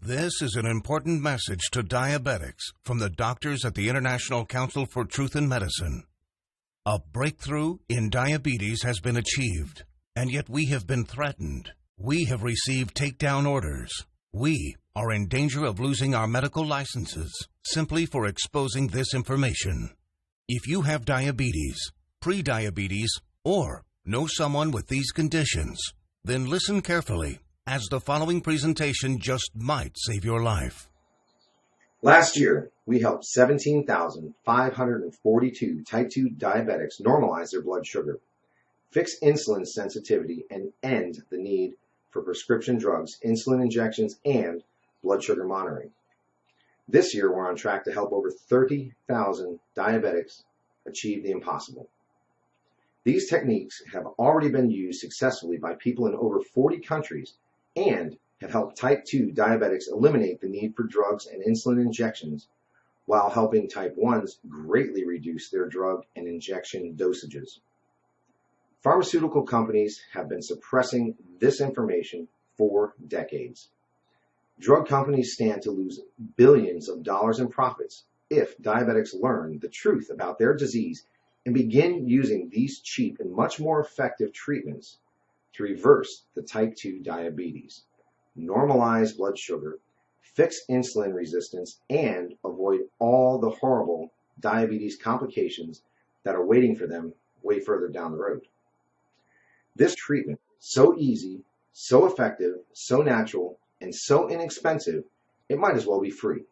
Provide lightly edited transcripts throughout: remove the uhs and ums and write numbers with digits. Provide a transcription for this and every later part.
This is an important message to diabetics from the doctors at the International Council for Truth in Medicine. A breakthrough in diabetes has been achieved, and yet we have been threatened. We have received takedown orders. We are in danger of losing our medical licenses simply for exposing this information. If you have diabetes, pre-diabetes, or know someone with these conditions, then listen carefully, as the following presentation just might save your life. Last year, we helped 17,542 type 2 diabetics normalize their blood sugar, fix insulin sensitivity, and end the need for prescription drugs, insulin injections, and blood sugar monitoring. This year, we're on track to help over 30,000 diabetics achieve the impossible. These techniques have already been used successfully by people in over 40 countries and have helped type 2 diabetics eliminate the need for drugs and insulin injections while helping type 1s greatly reduce their drug and injection dosages. Pharmaceutical companies have been suppressing this information for decades. Drug companies stand to lose billions of dollars in profits if diabetics learn the truth about their disease and begin using these cheap and much more effective treatments to reverse the type 2 diabetes, normalize blood sugar, fix insulin resistance, and avoid all the horrible diabetes complications that are waiting for them way further down the road. This treatment, so easy, so effective, so natural, and so inexpensive, it might as well be free.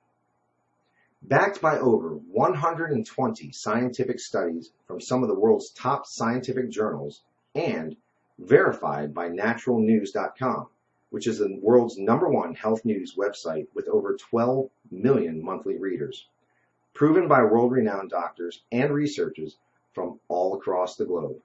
Backed by over 120 scientific studies from some of the world's top scientific journals and verified by naturalnews.com, which is the world's #1 health news website with over 12 million monthly readers, proven by world-renowned doctors and researchers from all across the globe.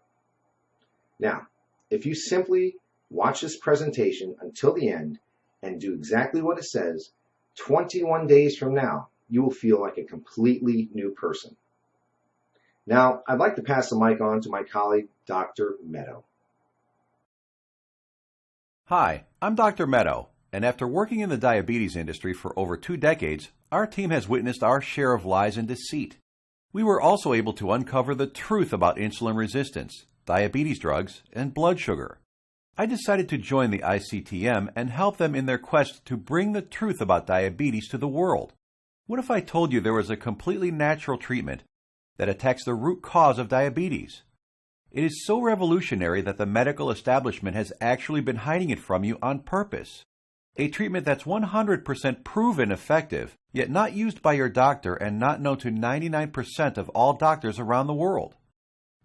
Now, if you simply watch this presentation until the end and do exactly what it says, 21 days from now, you will feel like a completely new person. Now, I'd like to pass the mic on to my colleague, Dr. Meadow. Hi, I'm Dr. Meadow, and after working in the diabetes industry for over 2 decades, our team has witnessed our share of lies and deceit. We were also able to uncover the truth about insulin resistance, diabetes drugs, and blood sugar. I decided to join the ICTM and help them in their quest to bring the truth about diabetes to the world. What if I told you there was a completely natural treatment that attacks the root cause of diabetes? It is so revolutionary that the medical establishment has actually been hiding it from you on purpose. A treatment that's 100% proven effective, yet not used by your doctor and not known to 99% of all doctors around the world.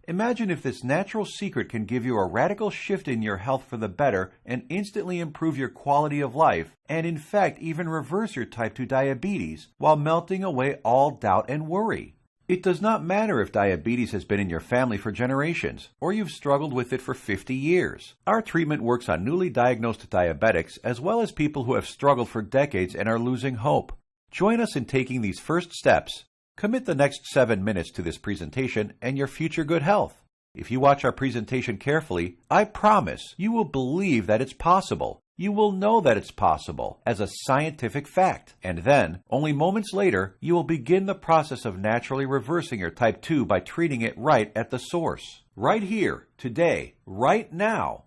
Imagine if this natural secret can give you a radical shift in your health for the better and instantly improve your quality of life, and in fact even reverse your type 2 diabetes while melting away all doubt and worry. It does not matter if diabetes has been in your family for generations, or you've struggled with it for 50 years. Our treatment works on newly diagnosed diabetics as well as people who have struggled for decades and are losing hope. Join us in taking these first steps. Commit the next 7 minutes to this presentation and your future good health. If you watch our presentation carefully, I promise you will believe that it's possible. You will know that it's possible as a scientific fact. And then, only moments later, you will begin the process of naturally reversing your type 2 by treating it right at the source. Right here, today, right now.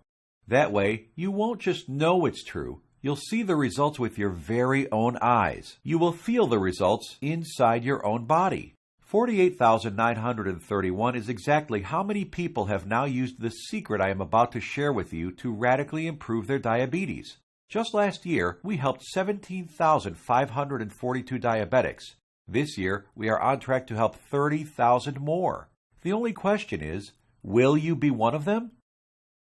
That way, you won't just know it's true. You'll see the results with your very own eyes. You will feel the results inside your own body. 48,931 is exactly how many people have now used the secret I am about to share with you to radically improve their diabetes. Just last year, we helped 17,542 diabetics. This year, we are on track to help 30,000 more. The only question is, will you be one of them?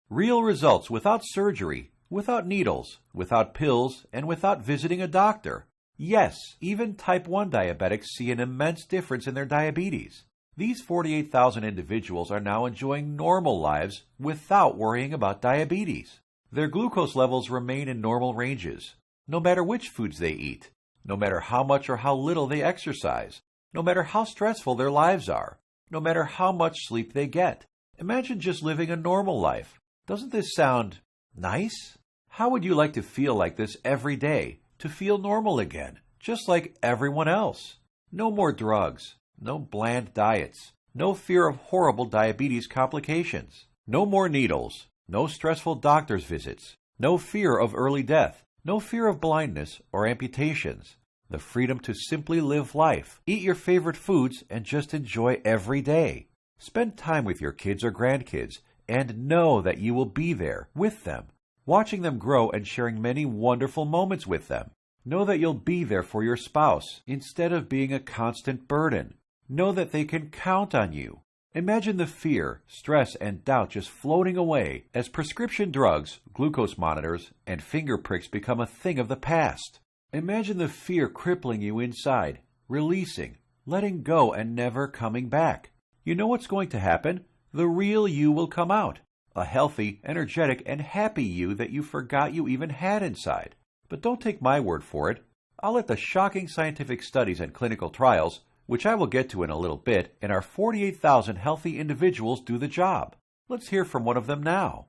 Real results without surgery, without needles, without pills, and without visiting a doctor. Yes, even type 1 diabetics see an immense difference in their diabetes. These 48,000 individuals are now enjoying normal lives without worrying about diabetes. Their glucose levels remain in normal ranges, no matter which foods they eat, no matter how much or how little they exercise, no matter how stressful their lives are, no matter how much sleep they get. Imagine just living a normal life. Doesn't this sound nice? How would you like to feel like this every day? to feel normal again, just like everyone else. No more drugs, no bland diets, no fear of horrible diabetes complications, no more needles, no stressful doctor's visits, no fear of early death, no fear of blindness or amputations. The freedom to simply live life, eat your favorite foods, and just enjoy every day. Spend time with your kids or grandkids, and know that you will be there with them, watching them grow and sharing many wonderful moments with them. Know that you'll be there for your spouse instead of being a constant burden. Know that they can count on you. Imagine the fear, stress, and doubt just floating away as prescription drugs, glucose monitors, and finger pricks become a thing of the past. Imagine the fear crippling you inside, releasing, letting go, and never coming back. You know what's going to happen? The real you will come out. A healthy, energetic, and happy you that you forgot you even had inside. But don't take my word for it. I'll let the shocking scientific studies and clinical trials, which I will get to in a little bit, and our 48,000 healthy individuals do the job. Let's hear from one of them now.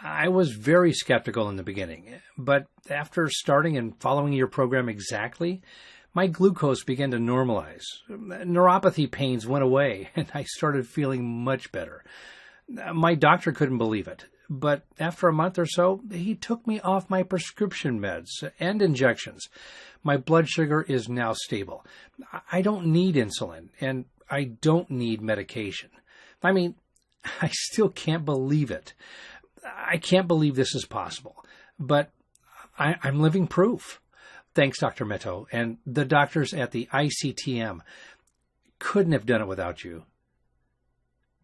I was very skeptical in the beginning, but after starting and following your program exactly, my glucose began to normalize. Neuropathy pains went away, and I started feeling much better. My doctor couldn't believe it, but after a month or so, he took me off my prescription meds and injections. My blood sugar is now stable. I don't need insulin, and I don't need medication. I mean, I still can't believe it. I can't believe this is possible, but I'm living proof. Thanks, Dr. Meto, and the doctors at the ICTM. Couldn't have done it without you.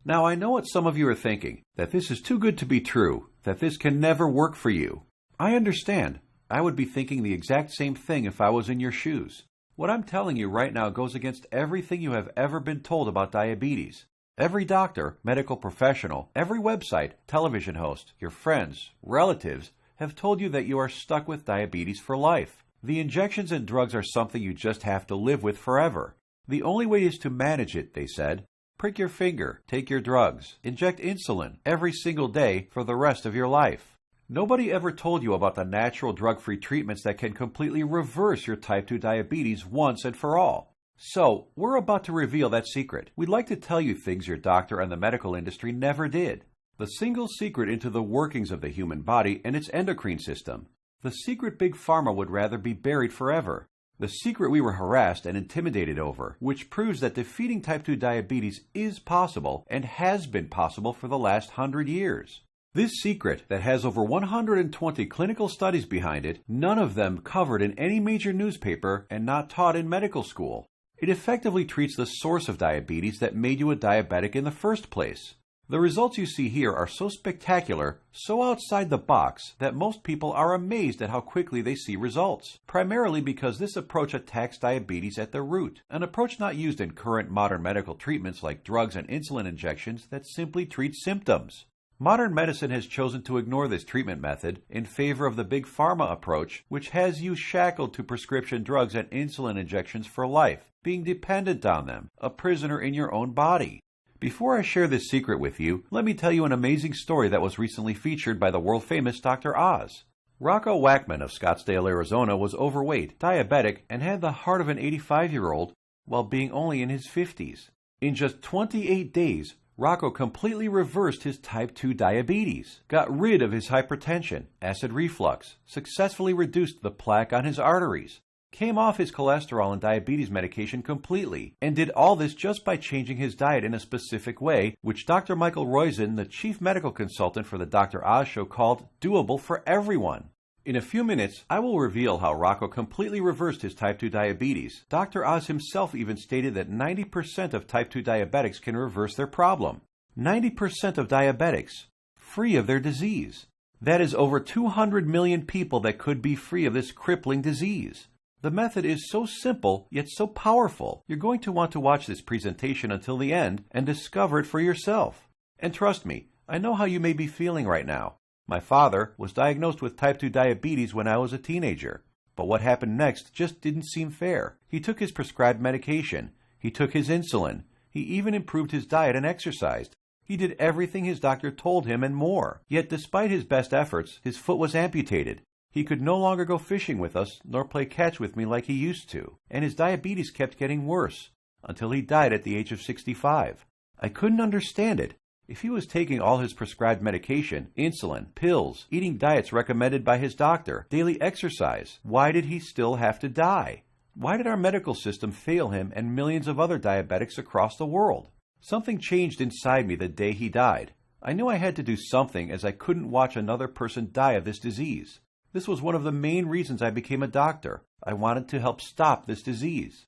Now, I know what some of you are thinking, that this is too good to be true, that this can never work for you. I understand. I would be thinking the exact same thing if I was in your shoes. What I'm telling you right now goes against everything you have ever been told about diabetes. Every doctor, medical professional, every website, television host, your friends, relatives have told you that you are stuck with diabetes for life. The injections and drugs are something you just have to live with forever. The only way is to manage it, they said. Prick your finger, take your drugs, inject insulin every single day for the rest of your life. Nobody ever told you about the natural drug-free treatments that can completely reverse your type 2 diabetes once and for all. So, we're about to reveal that secret. We'd like to tell you things your doctor and the medical industry never did. The single secret into the workings of the human body and its endocrine system. The secret Big Pharma would rather be buried forever. The secret we were harassed and intimidated over, which proves that defeating type 2 diabetes is possible and has been possible for the last 100 years. This secret, that has over 120 clinical studies behind it, none of them covered in any major newspaper and not taught in medical school. It effectively treats the source of diabetes that made you a diabetic in the first place. The results you see here are so spectacular, so outside the box, that most people are amazed at how quickly they see results, primarily because this approach attacks diabetes at the root, an approach not used in current modern medical treatments like drugs and insulin injections that simply treat symptoms. Modern medicine has chosen to ignore this treatment method in favor of the Big Pharma approach, which has you shackled to prescription drugs and insulin injections for life, being dependent on them, a prisoner in your own body. Before I share this secret with you, let me tell you an amazing story that was recently featured by the world-famous Dr. Oz. Rocco Wackman of Scottsdale, Arizona was overweight, diabetic, and had the heart of an 85-year-old while being only in his 50s. In just 28 days, Rocco completely reversed his type 2 diabetes, got rid of his hypertension, acid reflux, successfully reduced the plaque on his arteries, came off his cholesterol and diabetes medication completely, and did all this just by changing his diet in a specific way, which Dr. Michael Roizen, the chief medical consultant for the Dr. Oz Show, called doable for everyone. In a few minutes, I will reveal how Rocco completely reversed his type 2 diabetes. Dr. Oz himself even stated that 90% of type 2 diabetics can reverse their problem. 90% of diabetics, free of their disease. That is over 200 million people that could be free of this crippling disease. The method is so simple, yet so powerful. You're going to want to watch this presentation until the end and discover it for yourself. And trust me, I know how you may be feeling right now. My father was diagnosed with type 2 diabetes when I was a teenager. But what happened next just didn't seem fair. He took his prescribed medication. He took his insulin. He even improved his diet and exercised. He did everything his doctor told him and more. Yet despite his best efforts, his foot was amputated. He could no longer go fishing with us nor play catch with me like he used to, and his diabetes kept getting worse until he died at the age of 65. I couldn't understand it. If he was taking all his prescribed medication, insulin, pills, eating diets recommended by his doctor, daily exercise, why did he still have to die? Why did our medical system fail him and millions of other diabetics across the world? Something changed inside me the day he died. I knew I had to do something as I couldn't watch another person die of this disease. This was one of the main reasons I became a doctor. I wanted to help stop this disease.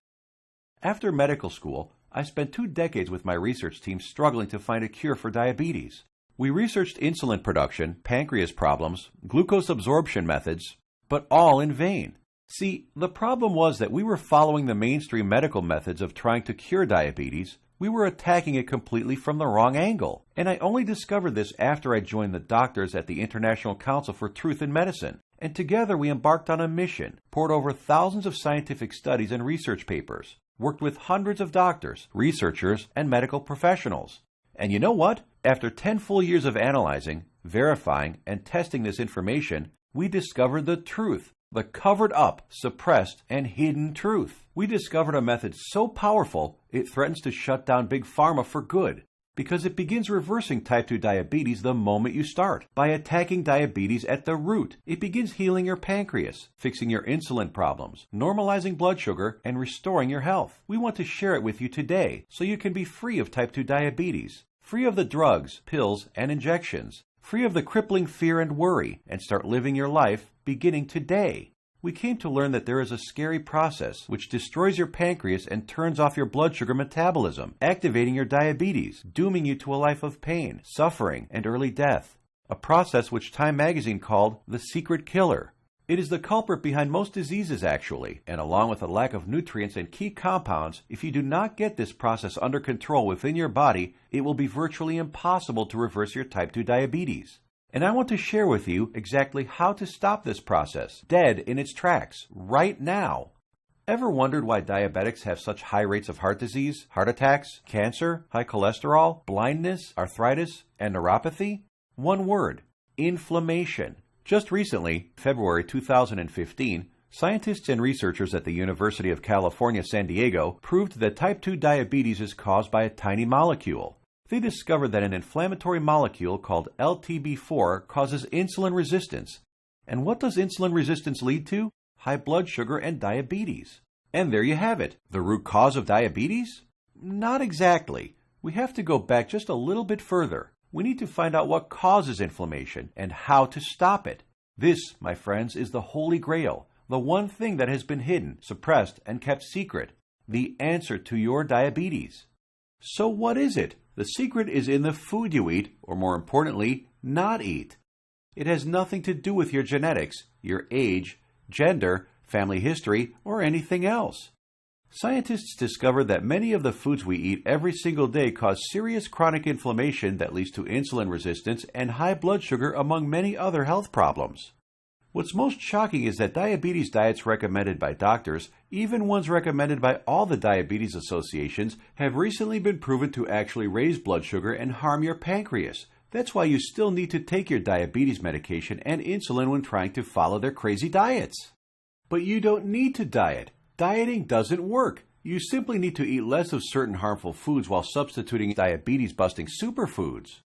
After medical school, I spent 2 decades with my research team struggling to find a cure for diabetes. We researched insulin production, pancreas problems, glucose absorption methods, but all in vain. See, the problem was that we were following the mainstream medical methods of trying to cure diabetes. We were attacking it completely from the wrong angle. And I only discovered this after I joined the doctors at the International Council for Truth in Medicine. And together we embarked on a mission, poured over thousands of scientific studies and research papers, worked with hundreds of doctors, researchers, and medical professionals. And you know what? After 10 full years of analyzing, verifying, and testing this information, we discovered the truth, the covered up, suppressed, and hidden truth. We discovered a method so powerful, it threatens to shut down Big Pharma for good, because it begins reversing type 2 diabetes the moment you start. By attacking diabetes at the root, it begins healing your pancreas, fixing your insulin problems, normalizing blood sugar, and restoring your health. We want to share it with you today so you can be free of type 2 diabetes, free of the drugs, pills, and injections, free of the crippling fear and worry, and start living your life beginning today. We came to learn that there is a scary process which destroys your pancreas and turns off your blood sugar metabolism, activating your diabetes, dooming you to a life of pain, suffering, and early death. A process which Time magazine called the secret killer. It is the culprit behind most diseases actually, and along with a lack of nutrients and key compounds, if you do not get this process under control within your body, it will be virtually impossible to reverse your type 2 diabetes. And I want to share with you exactly how to stop this process, dead in its tracks, right now. Ever wondered why diabetics have such high rates of heart disease, heart attacks, cancer, high cholesterol, blindness, arthritis, and neuropathy? One word: inflammation. Just recently, February 2015, scientists and researchers at the University of California, San Diego proved that type 2 diabetes is caused by a tiny molecule. They discovered that an inflammatory molecule called LTB4 causes insulin resistance. And what does insulin resistance lead to? High blood sugar and diabetes. And there you have it. The root cause of diabetes? Not exactly. We have to go back just a little bit further. We need to find out what causes inflammation and how to stop it. This, my friends, is the Holy Grail, the one thing that has been hidden, suppressed, and kept secret. The answer to your diabetes. So what is it? The secret is in the food you eat, or more importantly, not eat. It has nothing to do with your genetics, your age, gender, family history, or anything else. Scientists discovered that many of the foods we eat every single day cause serious chronic inflammation that leads to insulin resistance and high blood sugar, among many other health problems. What's most shocking is that diabetes diets recommended by doctors, even ones recommended by all the diabetes associations, have recently been proven to actually raise blood sugar and harm your pancreas. That's why you still need to take your diabetes medication and insulin when trying to follow their crazy diets. But you don't need to diet. Dieting doesn't work. You simply need to eat less of certain harmful foods while substituting diabetes-busting superfoods.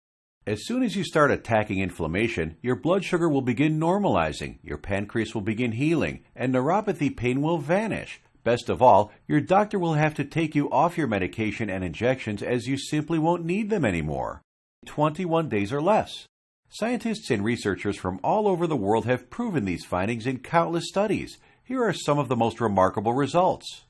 As soon as you start attacking inflammation, your blood sugar will begin normalizing, your pancreas will begin healing, and neuropathy pain will vanish. Best of all, your doctor will have to take you off your medication and injections as you simply won't need them anymore. 21 days or less. Scientists and researchers from all over the world have proven these findings in countless studies. Here are some of the most remarkable results.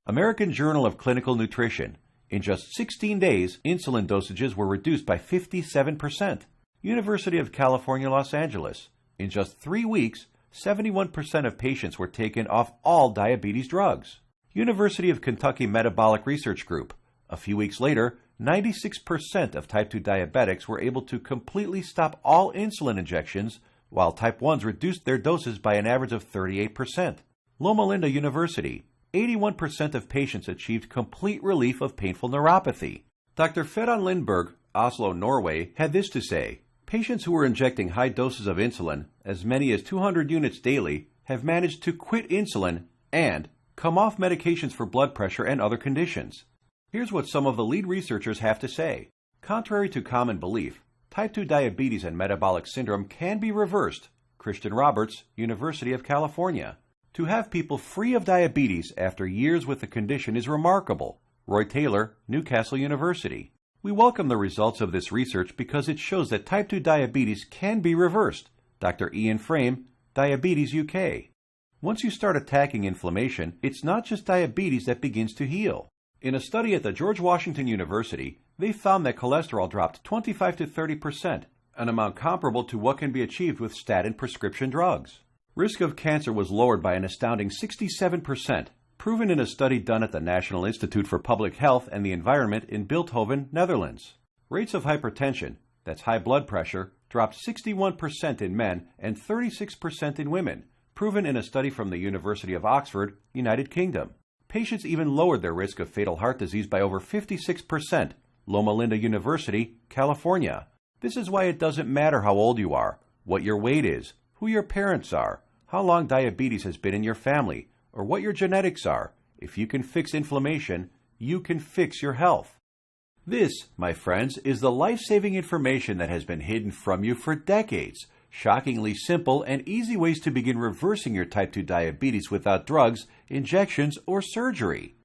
American Journal of Clinical Nutrition. In just 16 days, insulin dosages were reduced by 57%. University of California, Los Angeles. In just 3 weeks, 71% of patients were taken off all diabetes drugs. University of Kentucky Metabolic Research Group. A few weeks later, 96% of type 2 diabetics were able to completely stop all insulin injections, while type 1s reduced their doses by an average of 38%. Loma Linda University. 81% of patients achieved complete relief of painful neuropathy. Dr. Fedon Lindberg, Oslo, Norway, had this to say: Patients who were injecting high doses of insulin, as many as 200 units daily, have managed to quit insulin and come off medications for blood pressure and other conditions. Here's what some of the lead researchers have to say. Contrary to common belief, type 2 diabetes and metabolic syndrome can be reversed. Christian Roberts, University of California. To have people free of diabetes after years with the condition is remarkable. Roy Taylor, Newcastle University. We welcome the results of this research because it shows that type 2 diabetes can be reversed. Dr. Ian Frame, Diabetes UK. Once you start attacking inflammation, it's not just diabetes that begins to heal. In a study at the George Washington University, they found that cholesterol dropped 25 to 30%, an amount comparable to what can be achieved with statin prescription drugs. Risk of cancer was lowered by an astounding 67%, proven in a study done at the National Institute for Public Health and the Environment in Bilthoven, Netherlands. Rates of hypertension, that's high blood pressure, dropped 61% in men and 36% in women, proven in a study from the University of Oxford, United Kingdom. Patients even lowered their risk of fatal heart disease by over 56%, Loma Linda University, California. This is why it doesn't matter how old you are, what your weight is, who your parents are, how long diabetes has been in your family, or what your genetics are. If you can fix inflammation, you can fix your health. This, my friends, is the life-saving information that has been hidden from you for decades. Shockingly simple and easy ways to begin reversing your type 2 diabetes without drugs, injections, or surgery.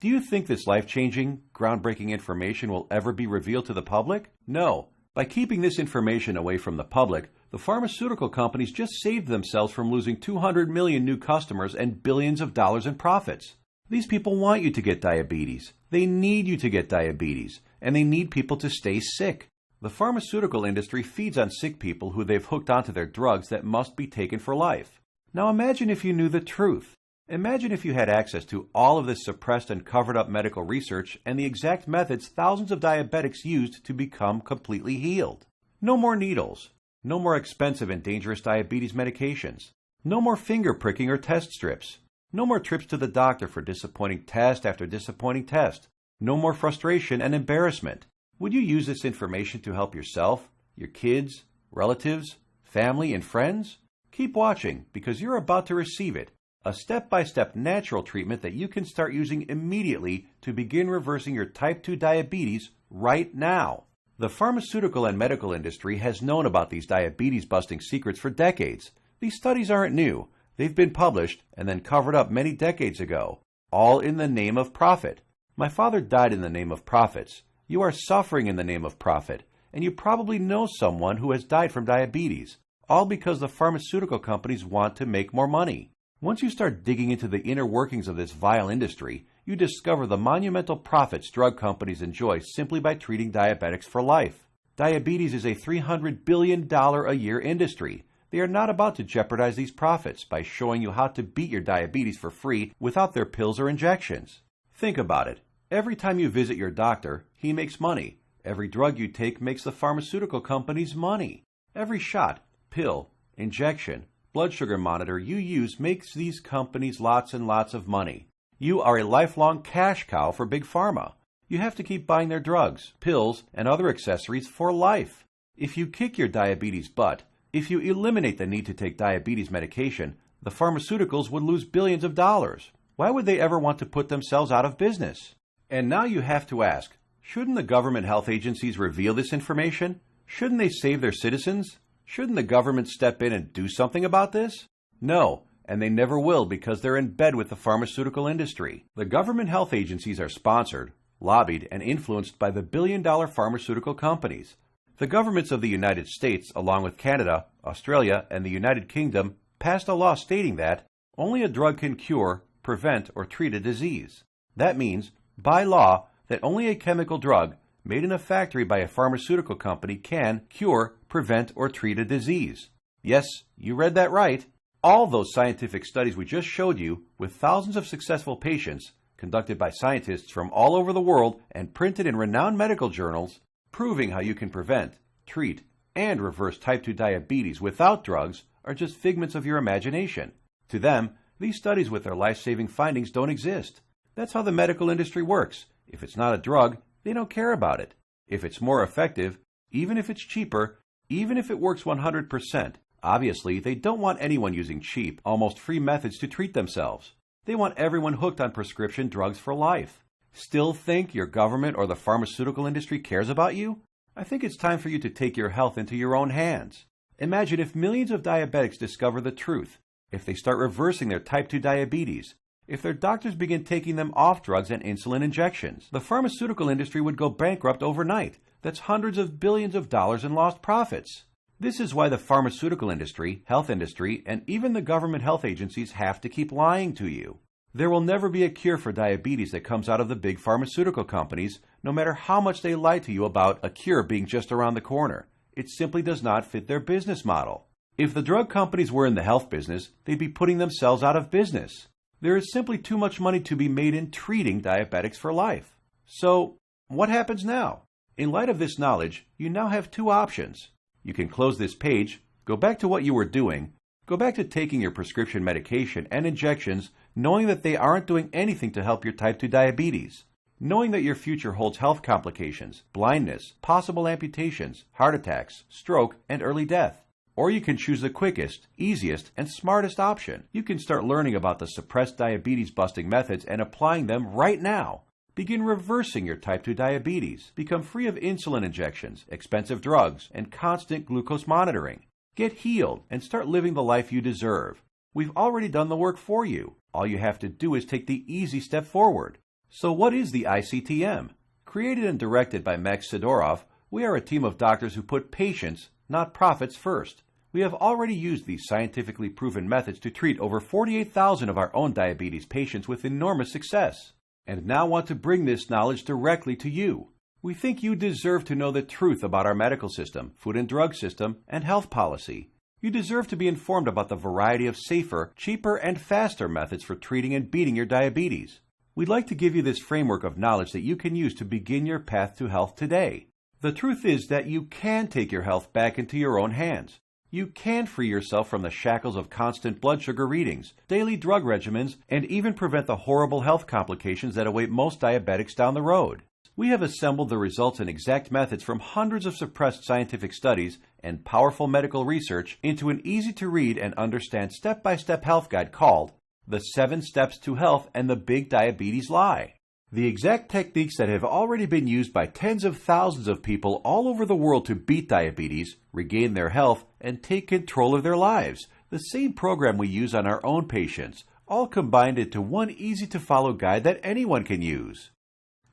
Do you think this life-changing, groundbreaking information will ever be revealed to the public? No. By keeping this information away from the public, the pharmaceutical companies just saved themselves from losing 200 million new customers and billions of dollars in profits. These people want you to get diabetes. They need you to get diabetes, and they need people to stay sick. The pharmaceutical industry feeds on sick people who they've hooked onto their drugs that must be taken for life. Now imagine if you knew the truth. Imagine if you had access to all of this suppressed and covered up medical research and the exact methods thousands of diabetics used to become completely healed. No more needles. No more expensive and dangerous diabetes medications. No more finger pricking or test strips. No more trips to the doctor for disappointing test after disappointing test. No more frustration and embarrassment. Would you use this information to help yourself, your kids, relatives, family, and friends? Keep watching because you're about to receive it. A step-by-step natural treatment that you can start using immediately to begin reversing your type 2 diabetes right now. The pharmaceutical and medical industry has known about these diabetes-busting secrets for decades. These studies aren't new. They've been published and then covered up many decades ago, all in the name of profit. My father died in the name of profits. You are suffering in the name of profit, and you probably know someone who has died from diabetes, all because the pharmaceutical companies want to make more money. Once you start digging into the inner workings of this vile industry, you discover the monumental profits drug companies enjoy simply by treating diabetics for life. Diabetes is a $300 billion a year industry. They are not about to jeopardize these profits by showing you how to beat your diabetes for free without their pills or injections. Think about it. Every time you visit your doctor, he makes money. Every drug you take makes the pharmaceutical companies money. Every shot, pill, injection, blood sugar monitor you use makes these companies lots and lots of money. You are a lifelong cash cow for Big Pharma. You have to keep buying their drugs, pills, and other accessories for life. If you kick your diabetes butt, if you eliminate the need to take diabetes medication, the pharmaceuticals would lose billions of dollars. Why would they ever want to put themselves out of business? And now you have to ask, shouldn't the government health agencies reveal this information? Shouldn't they save their citizens? Shouldn't the government step in and do something about this? No, and they never will because they're in bed with the pharmaceutical industry. The government health agencies are sponsored, lobbied, and influenced by the billion-dollar pharmaceutical companies. The governments of the United States, along with Canada, Australia, and the United Kingdom, passed a law stating that only a drug can cure, prevent, or treat a disease. That means, by law, that only a chemical drug made in a factory by a pharmaceutical company can cure, prevent, or treat a disease. Yes, you read that right. All those scientific studies we just showed you, with thousands of successful patients, conducted by scientists from all over the world and printed in renowned medical journals, proving how you can prevent, treat, and reverse type 2 diabetes without drugs, are just figments of your imagination. To them, these studies with their life-saving findings don't exist. That's how the medical industry works. If it's not a drug, they don't care about it. If it's more effective, even if it's cheaper, even if it works 100%. Obviously, they don't want anyone using cheap, almost free methods to treat themselves. They want everyone hooked on prescription drugs for life. Still think your government or the pharmaceutical industry cares about you? I think it's time for you to take your health into your own hands. Imagine if millions of diabetics discover the truth, if they start reversing their type 2 diabetes, if their doctors begin taking them off drugs and insulin injections. The pharmaceutical industry would go bankrupt overnight. That's hundreds of billions of dollars in lost profits. This is why the pharmaceutical industry, health industry, and even the government health agencies have to keep lying to you. There will never be a cure for diabetes that comes out of the big pharmaceutical companies, no matter how much they lie to you about a cure being just around the corner. It simply does not fit their business model. If the drug companies were in the health business, they'd be putting themselves out of business. There is simply too much money to be made in treating diabetics for life. So, what happens now? In light of this knowledge, you now have two options. You can close this page, go back to what you were doing, go back to taking your prescription medication and injections, knowing that they aren't doing anything to help your type 2 diabetes, knowing that your future holds health complications, blindness, possible amputations, heart attacks, stroke, and early death. Or you can choose the quickest, easiest, and smartest option. You can start learning about the suppressed diabetes busting methods and applying them right now. Begin reversing your type 2 diabetes. Become free of insulin injections, expensive drugs, and constant glucose monitoring. Get healed and start living the life you deserve. We've already done the work for you. All you have to do is take the easy step forward. So what is the ICTM? Created and directed by Max Sidorov, we are a team of doctors who put patients, not profits, first. We have already used these scientifically proven methods to treat over 48,000 of our own diabetes patients with enormous success, and now want to bring this knowledge directly to you. We think you deserve to know the truth about our medical system, food and drug system, and health policy. You deserve to be informed about the variety of safer, cheaper, and faster methods for treating and beating your diabetes. We'd like to give you this framework of knowledge that you can use to begin your path to health today. The truth is that you can take your health back into your own hands. You can free yourself from the shackles of constant blood sugar readings, daily drug regimens, and even prevent the horrible health complications that await most diabetics down the road. We have assembled the results and exact methods from hundreds of suppressed scientific studies and powerful medical research into an easy-to-read and understand step-by-step health guide called The 7 Steps to Health and the Big Diabetes Lie. The exact techniques that have already been used by tens of thousands of people all over the world to beat diabetes, regain their health, and take control of their lives. The same program we use on our own patients, all combined into one easy-to-follow guide that anyone can use.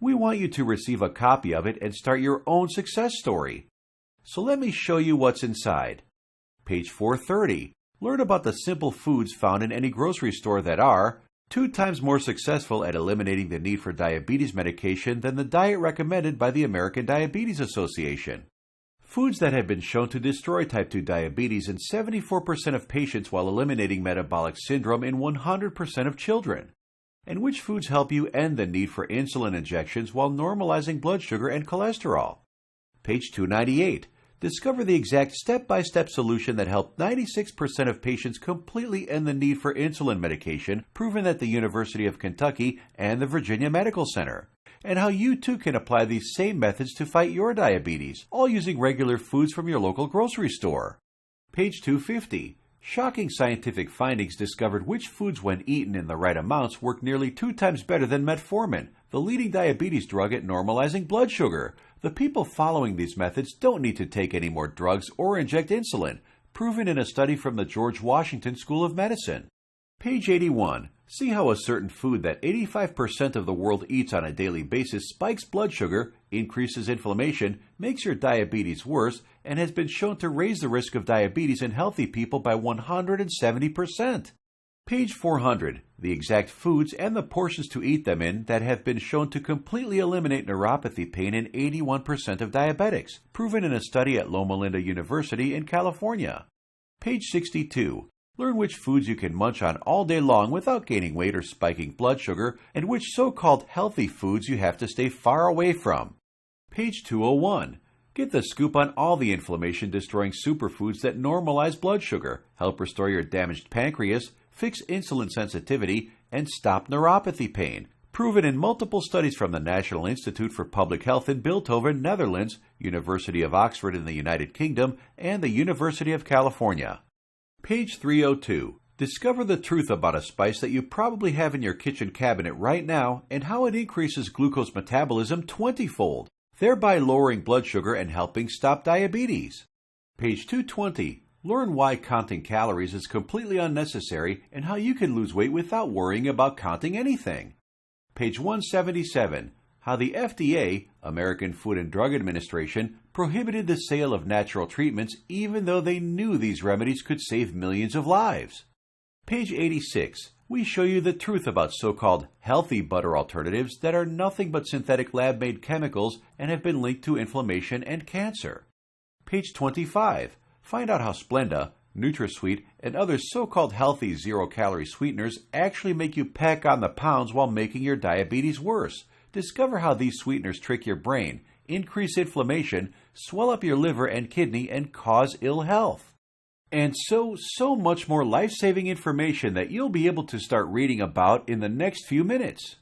We want you to receive a copy of it and start your own success story. So let me show you what's inside. Page 430. Learn about the simple foods found in any grocery store that are 2 times more successful at eliminating the need for diabetes medication than the diet recommended by the American Diabetes Association. Foods that have been shown to destroy type 2 diabetes in 74% of patients while eliminating metabolic syndrome in 100% of children. And which foods help you end the need for insulin injections while normalizing blood sugar and cholesterol. Page 298. Discover the exact step-by-step solution that helped 96% of patients completely end the need for insulin medication, proven at the University of Kentucky and the Virginia Medical Center, and how you too can apply these same methods to fight your diabetes, all using regular foods from your local grocery store. Page 250. Shocking scientific findings discovered which foods, when eaten in the right amounts, work nearly 2 times better than metformin, the leading diabetes drug at normalizing blood sugar. The people following these methods don't need to take any more drugs or inject insulin, proven in a study from the George Washington School of Medicine. Page 81. See how a certain food that 85% of the world eats on a daily basis spikes blood sugar, increases inflammation, makes your diabetes worse, and has been shown to raise the risk of diabetes in healthy people by 170%. Page 400. The exact foods and the portions to eat them in that have been shown to completely eliminate neuropathy pain in 81% of diabetics, proven in a study at Loma Linda University in California. Page 62. Learn which foods you can munch on all day long without gaining weight or spiking blood sugar, and which so-called healthy foods you have to stay far away from. Page 201. Get the scoop on all the inflammation-destroying superfoods that normalize blood sugar, help restore your damaged pancreas, fix insulin sensitivity, and stop neuropathy pain, Proven in multiple studies from the National Institute for Public Health in Bilthoven, Netherlands, University of Oxford in the United Kingdom, and the University of California. Page 302. Discover the truth about a spice that you probably have in your kitchen cabinet right now and how it increases glucose metabolism 20-fold, thereby lowering blood sugar and helping stop diabetes. Page 220. Learn why counting calories is completely unnecessary and how you can lose weight without worrying about counting anything. Page 177. How the FDA, American Food and Drug Administration, prohibited the sale of natural treatments even though they knew these remedies could save millions of lives. Page 86. We show you the truth about so-called healthy butter alternatives that are nothing but synthetic lab-made chemicals and have been linked to inflammation and cancer. Page 25. Find out how Splenda, NutraSweet, and other so-called healthy zero-calorie sweeteners actually make you pack on the pounds while making your diabetes worse. Discover how these sweeteners trick your brain, increase inflammation, swell up your liver and kidney, and cause ill health. And so much more life-saving information that you'll be able to start reading about in the next few minutes.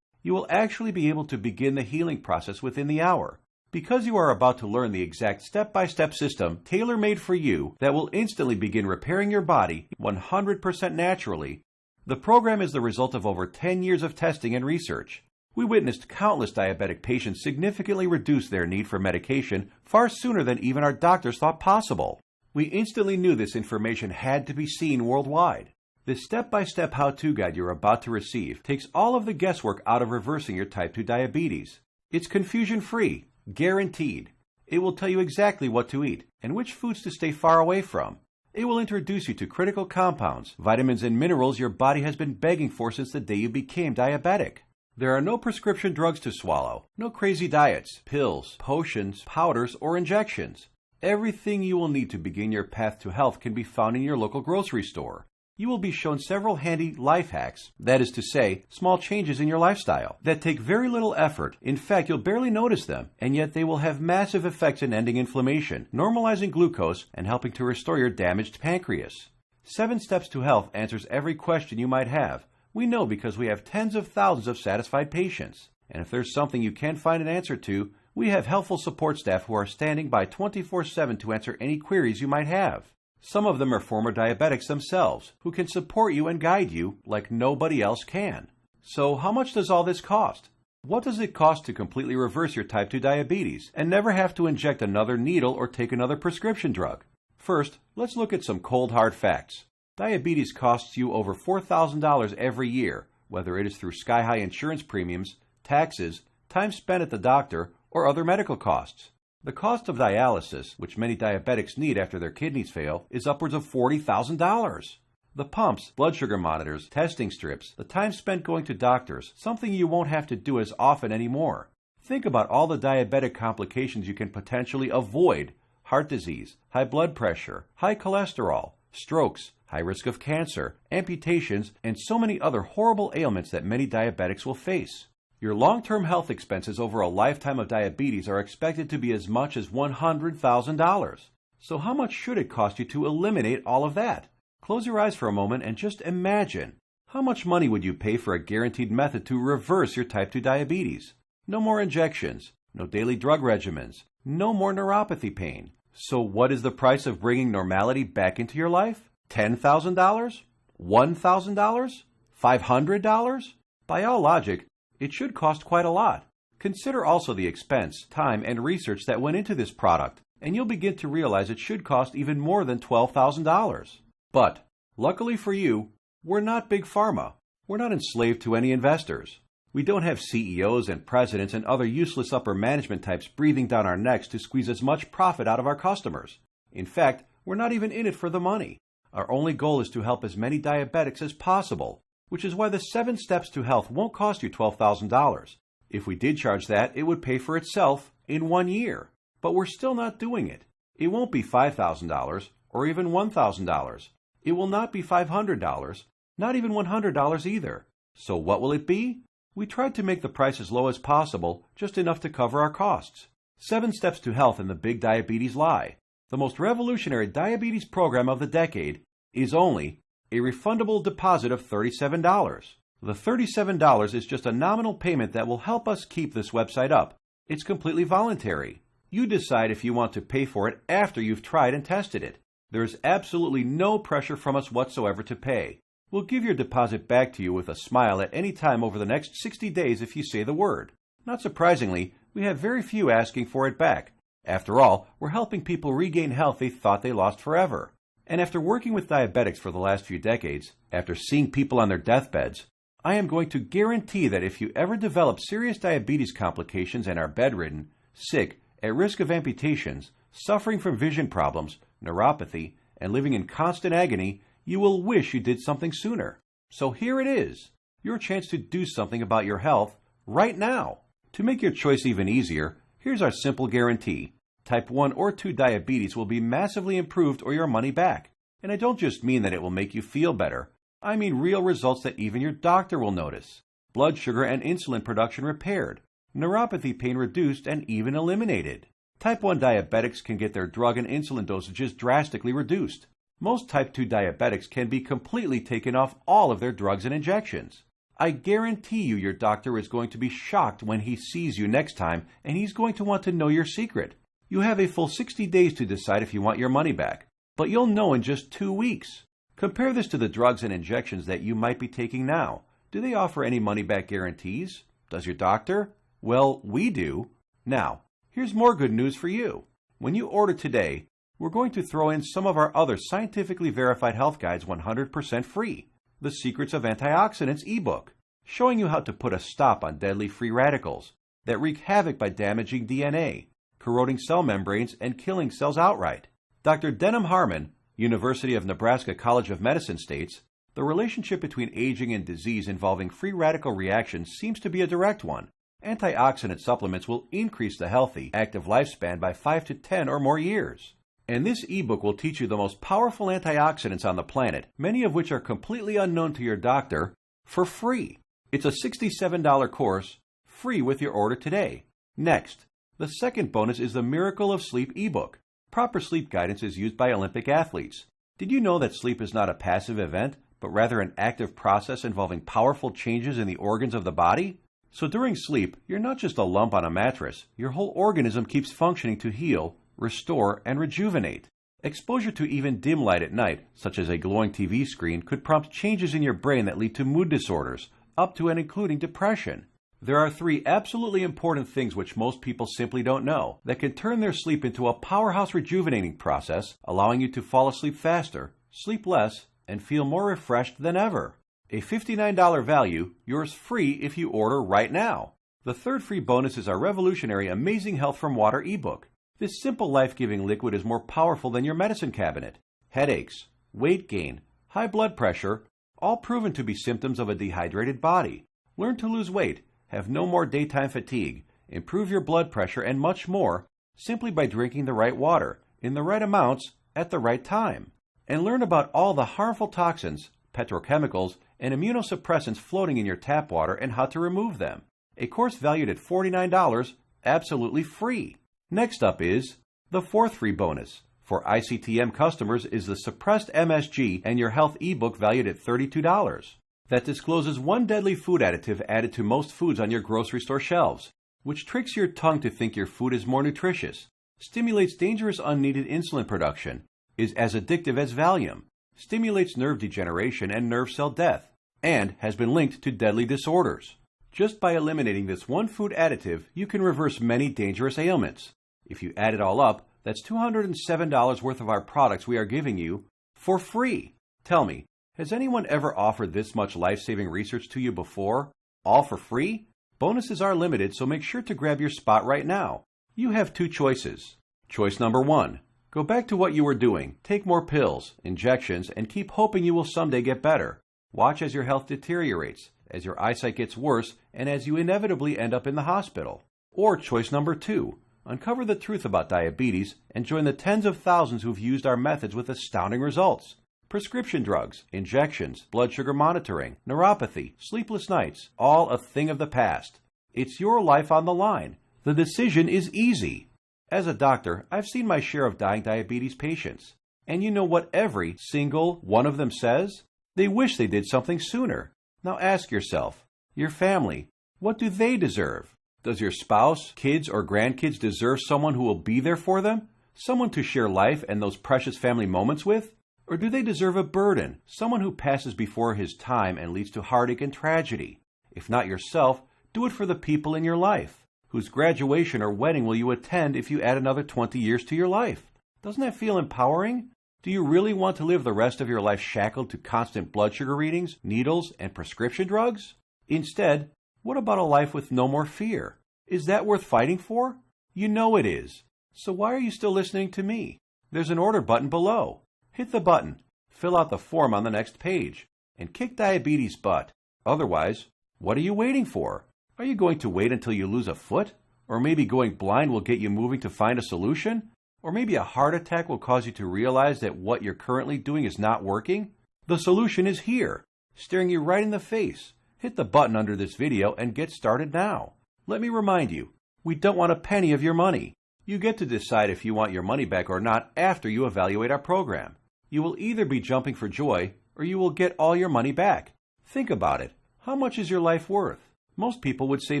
You will actually be able to begin the healing process within the hour, because you are about to learn the exact step-by-step system tailor-made for you that will instantly begin repairing your body 100% naturally. The program is the result of over 10 years of testing and research. We witnessed countless diabetic patients significantly reduce their need for medication far sooner than even our doctors thought possible. We instantly knew this information had to be seen worldwide. This step-by-step how-to guide you're about to receive takes all of the guesswork out of reversing your type 2 diabetes. It's confusion-free, guaranteed. It will tell you exactly what to eat and which foods to stay far away from. It will introduce you to critical compounds, vitamins and minerals your body has been begging for since the day you became diabetic. There are no prescription drugs to swallow, no crazy diets, pills, potions, powders, or injections. Everything you will need to begin your path to health can be found in your local grocery store. You will be shown several handy life hacks, that is to say, small changes in your lifestyle, that take very little effort. In fact, you'll barely notice them, and yet they will have massive effects in ending inflammation, normalizing glucose, and helping to restore your damaged pancreas. 7 Steps to Health answers every question you might have. We know because we have tens of thousands of satisfied patients. And if there's something you can't find an answer to, we have helpful support staff who are standing by 24/7 to answer any queries you might have. Some of them are former diabetics themselves, who can support you and guide you like nobody else can. So how much does all this cost? What does it cost to completely reverse your type 2 diabetes and never have to inject another needle or take another prescription drug? First, let's look at some cold hard facts. Diabetes costs you over $4,000 every year, whether it is through sky-high insurance premiums, taxes, time spent at the doctor, or other medical costs. The cost of dialysis, which many diabetics need after their kidneys fail, is upwards of $40,000. The pumps, blood sugar monitors, testing strips, the time spent going to doctors, something you won't have to do as often anymore. Think about all the diabetic complications you can potentially avoid: heart disease, high blood pressure, high cholesterol, strokes, high risk of cancer, amputations, and so many other horrible ailments that many diabetics will face. Your long-term health expenses over a lifetime of diabetes are expected to be as much as $100,000. So how much should it cost you to eliminate all of that? Close your eyes for a moment and just imagine. How much money would you pay for a guaranteed method to reverse your type 2 diabetes? No more injections, no daily drug regimens, no more neuropathy pain. So what is the price of bringing normality back into your life? $10,000? $1,000? $500? By all logic, it should cost quite a lot. Consider also the expense, time, and research that went into this product, and you'll begin to realize it should cost even more than $12,000. But, luckily for you, we're not Big Pharma. We're not enslaved to any investors. We don't have CEOs and presidents and other useless upper management types breathing down our necks to squeeze as much profit out of our customers. In fact, we're not even in it for the money. Our only goal is to help as many diabetics as possible, which is why the 7 Steps to Health won't cost you $12,000. If we did charge that, it would pay for itself in 1 year. But we're still not doing it. It won't be $5,000 or even $1,000. It will not be $500, not even $100 either. So what will it be? We tried to make the price as low as possible, just enough to cover our costs. 7 Steps to Health and the Big Diabetes Lie, the most revolutionary diabetes program of the decade, is only a refundable deposit of $37. The $37 is just a nominal payment that will help us keep this website up. It's completely voluntary. You decide if you want to pay for it after you've tried and tested it. There is absolutely no pressure from us whatsoever to pay. We'll give your deposit back to you with a smile at any time over the next 60 days if you say the word. Not surprisingly, we have very few asking for it back. After all, we're helping people regain health they thought they lost forever. And after working with diabetics for the last few decades, after seeing people on their deathbeds, I am going to guarantee that if you ever develop serious diabetes complications and are bedridden, sick, at risk of amputations, suffering from vision problems, neuropathy, and living in constant agony, you will wish you did something sooner. So here it is, your chance to do something about your health right now. To make your choice even easier, here's our simple guarantee. Type 1 or 2 diabetes will be massively improved or your money back. And I don't just mean that it will make you feel better. I mean real results that even your doctor will notice. Blood sugar and insulin production repaired, neuropathy pain reduced and even eliminated. Type 1 diabetics can get their drug and insulin dosages drastically reduced. Most type 2 diabetics can be completely taken off all of their drugs and injections. I guarantee you your doctor is going to be shocked when he sees you next time, and he's going to want to know your secret. You have a full 60 days to decide if you want your money back, but you'll know in just 2 weeks. Compare this to the drugs and injections that you might be taking now. Do they offer any money-back guarantees? Does your doctor? Well, we do. Now, here's more good news for you. When you order today, we're going to throw in some of our other scientifically verified health guides 100% free. The Secrets of Antioxidants ebook, showing you how to put a stop on deadly free radicals that wreak havoc by damaging DNA, corroding cell membranes, and killing cells outright. Dr. Denham Harmon, University of Nebraska College of Medicine states, the relationship between aging and disease involving free radical reactions seems to be a direct one. Antioxidant supplements will increase the healthy, active lifespan by 5 to 10 or more years. And this ebook will teach you the most powerful antioxidants on the planet, many of which are completely unknown to your doctor, for free. It's a $67 course, free with your order today. Next, the second bonus is the Miracle of Sleep ebook. Proper sleep guidance is used by Olympic athletes. Did you know that sleep is not a passive event, but rather an active process involving powerful changes in the organs of the body? So during sleep, you're not just a lump on a mattress. Your whole organism keeps functioning to heal, restore, and rejuvenate. Exposure to even dim light at night, such as a glowing TV screen, could prompt changes in your brain that lead to mood disorders, up to and including depression. There are 3 absolutely important things which most people simply don't know that can turn their sleep into a powerhouse rejuvenating process, allowing you to fall asleep faster, sleep less, and feel more refreshed than ever. A $59 value, yours free if you order right now. The third free bonus is our revolutionary Amazing Health from Water ebook. This simple life-giving liquid is more powerful than your medicine cabinet. Headaches, weight gain, high blood pressure, all proven to be symptoms of a dehydrated body. Learn to lose weight, have no more daytime fatigue, improve your blood pressure, and much more simply by drinking the right water, in the right amounts, at the right time. And learn about all the harmful toxins, petrochemicals, and immunosuppressants floating in your tap water and how to remove them. A course valued at $49, absolutely free. Next up is the fourth free bonus. For ICTM customers is the Suppressed MSG and Your Health ebook valued at $32. That discloses one deadly food additive added to most foods on your grocery store shelves, which tricks your tongue to think your food is more nutritious, stimulates dangerous unneeded insulin production, is as addictive as Valium, stimulates nerve degeneration and nerve cell death, and has been linked to deadly disorders. Just by eliminating this one food additive, you can reverse many dangerous ailments. If you add it all up, that's $207 worth of our products we are giving you for free. Tell me, has anyone ever offered this much life-saving research to you before? All for free? Bonuses are limited, so make sure to grab your spot right now. You have 2 choices. Choice number 1. Go back to what you were doing, take more pills, injections, and keep hoping you will someday get better. Watch as your health deteriorates, as your eyesight gets worse, and as you inevitably end up in the hospital. Or choice number 2. Uncover the truth about diabetes and join the tens of thousands who've used our methods with astounding results. Prescription drugs, injections, blood sugar monitoring, neuropathy, sleepless nights, all a thing of the past. It's your life on the line. The decision is easy. As a doctor, I've seen my share of dying diabetes patients. And you know what every single one of them says? They wish they did something sooner. Now ask yourself, your family, what do they deserve? Does your spouse, kids, or grandkids deserve someone who will be there for them? Someone to share life and those precious family moments with? Or do they deserve a burden, someone who passes before his time and leads to heartache and tragedy? If not yourself, do it for the people in your life. Whose graduation or wedding will you attend if you add another 20 years to your life? Doesn't that feel empowering? Do you really want to live the rest of your life shackled to constant blood sugar readings, needles, and prescription drugs? Instead, what about a life with no more fear? Is that worth fighting for? You know it is. So why are you still listening to me? There's an order button below. Hit the button, fill out the form on the next page, and kick diabetes butt. Otherwise, what are you waiting for? Are you going to wait until you lose a foot? Or maybe going blind will get you moving to find a solution? Or maybe a heart attack will cause you to realize that what you're currently doing is not working? The solution is here, staring you right in the face. Hit the button under this video and get started now. Let me remind you, we don't want a penny of your money. You get to decide if you want your money back or not after you evaluate our program. You will either be jumping for joy or you will get all your money back. Think about it. How much is your life worth? Most people would say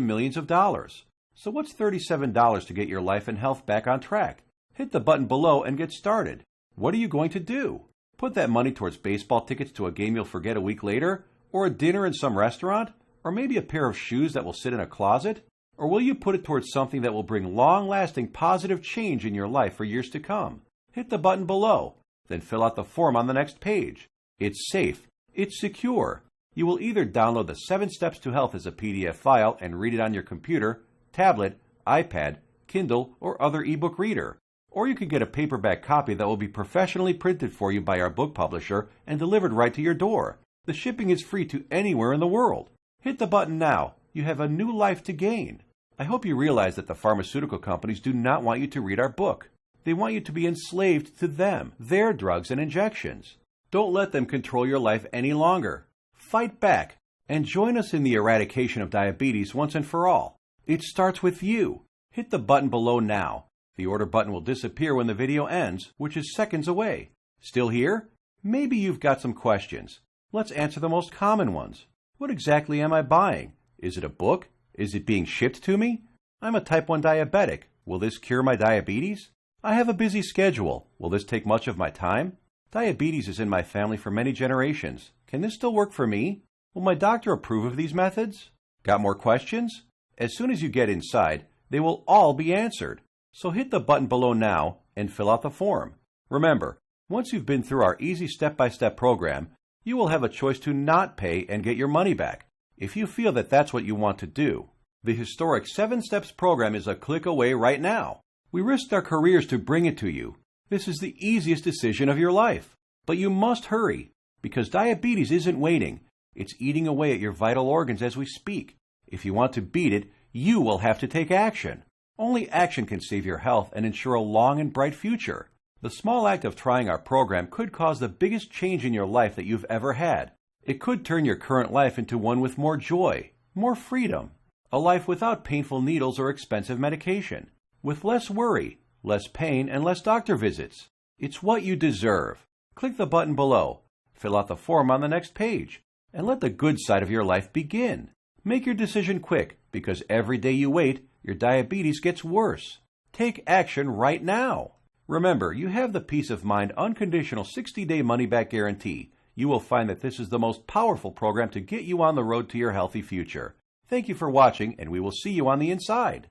millions of dollars. So what's $37 to get your life and health back on track? Hit the button below and get started. What are you going to do? Put that money towards baseball tickets to a game you'll forget a week later? Or a dinner in some restaurant? Or maybe a pair of shoes that will sit in a closet? Or will you put it towards something that will bring long-lasting positive change in your life for years to come? Hit the button below, then fill out the form on the next page. It's safe. It's secure. You will either download the 7 Steps to Health as a PDF file and read it on your computer, tablet, iPad, Kindle, or other ebook reader. Or you can get a paperback copy that will be professionally printed for you by our book publisher and delivered right to your door. The shipping is free to anywhere in the world. Hit the button now. You have a new life to gain. I hope you realize that the pharmaceutical companies do not want you to read our book. They want you to be enslaved to them, their drugs and injections. Don't let them control your life any longer. Fight back and join us in the eradication of diabetes once and for all. It starts with you. Hit the button below now. The order button will disappear when the video ends, which is seconds away. Still here? Maybe you've got some questions. Let's answer the most common ones. What exactly am I buying? Is it a book? Is it being shipped to me? I'm a type 1 diabetic. Will this cure my diabetes? I have a busy schedule. Will this take much of my time? Diabetes is in my family for many generations. Can this still work for me? Will my doctor approve of these methods? Got more questions? As soon as you get inside, they will all be answered. So hit the button below now and fill out the form. Remember, once you've been through our easy step-by-step program, you will have a choice to not pay and get your money back, if you feel that that's what you want to do. The historic 7 Steps program is a click away right now. We risked our careers to bring it to you. This is the easiest decision of your life. But you must hurry, because diabetes isn't waiting. It's eating away at your vital organs as we speak. If you want to beat it, you will have to take action. Only action can save your health and ensure a long and bright future. The small act of trying our program could cause the biggest change in your life that you've ever had. It could turn your current life into one with more joy, more freedom, a life without painful needles or expensive medication, with less worry, less pain, and less doctor visits. It's what you deserve. Click the button below, fill out the form on the next page, and let the good side of your life begin. Make your decision quick, because every day you wait, your diabetes gets worse. Take action right now. Remember, you have the peace of mind unconditional 60-day money-back guarantee. You will find that this is the most powerful program to get you on the road to your healthy future. Thank you for watching, and we will see you on the inside.